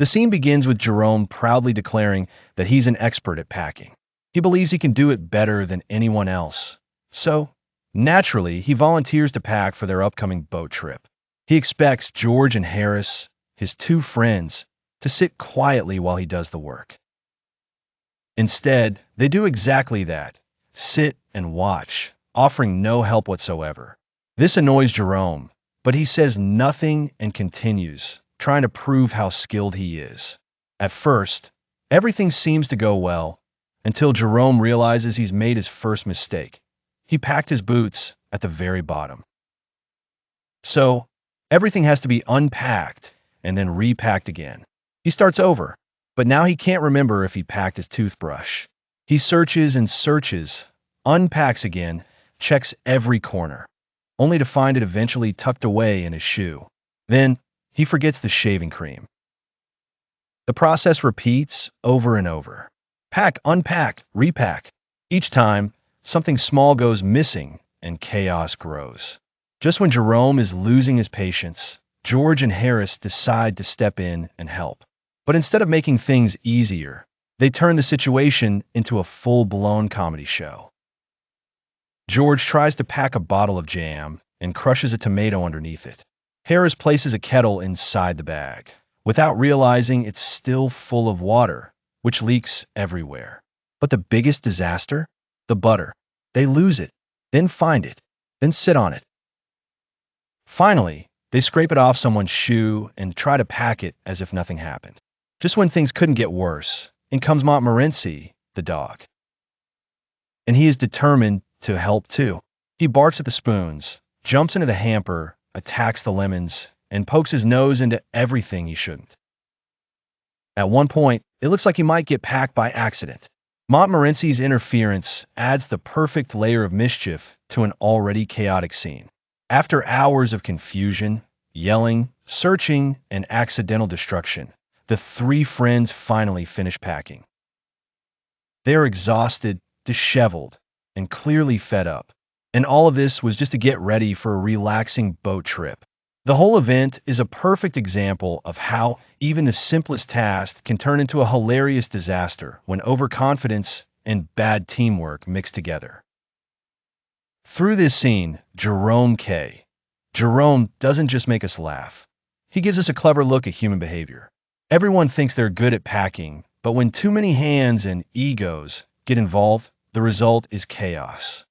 The scene begins with Jerome proudly declaring that he's an expert at packing. He believes he can do it better than anyone else. So, naturally, he volunteers to pack for their upcoming boat trip. He expects George and Harris, his two friends, to sit quietly while he does the work. Instead, they do exactly that, sit and watch, offering no help whatsoever. This annoys Jerome, but he says nothing and continues, trying to prove how skilled he is. At first, everything seems to go well, until Jerome realizes he's made his first mistake. He packed his boots at the very bottom. So, everything has to be unpacked and then repacked again. He starts over, but now he can't remember if he packed his toothbrush. He searches and searches, unpacks again, checks every corner, only to find it eventually tucked away in his shoe. Then, he forgets the shaving cream. The process repeats over and over. Pack, unpack, repack. Each time, something small goes missing and chaos grows. Just when Jerome is losing his patience, George and Harris decide to step in and help. But instead of making things easier, they turn the situation into a full-blown comedy show. George tries to pack a bottle of jam and crushes a tomato underneath it. Harris places a kettle inside the bag, without realizing it's still full of water, which leaks everywhere. But the biggest disaster? The butter. They lose it, then find it, then sit on it. Finally, they scrape it off someone's shoe and try to pack it as if nothing happened. Just when things couldn't get worse, in comes Montmorency, the dog. And he is determined to help too. He barks at the spoons, jumps into the hamper, attacks the lemons, and pokes his nose into everything he shouldn't. At one point, it looks like he might get packed by accident. Montmorency's interference adds the perfect layer of mischief to an already chaotic scene. After hours of confusion, yelling, searching, and accidental destruction, the three friends finally finish packing. They are exhausted, disheveled, and clearly fed up. And all of this was just to get ready for a relaxing boat trip. The whole event is a perfect example of how even the simplest task can turn into a hilarious disaster when overconfidence and bad teamwork mix together. Through this scene, Jerome doesn't just make us laugh. He gives us a clever look at human behavior. Everyone thinks they're good at packing, but when too many hands and egos get involved, the result is chaos.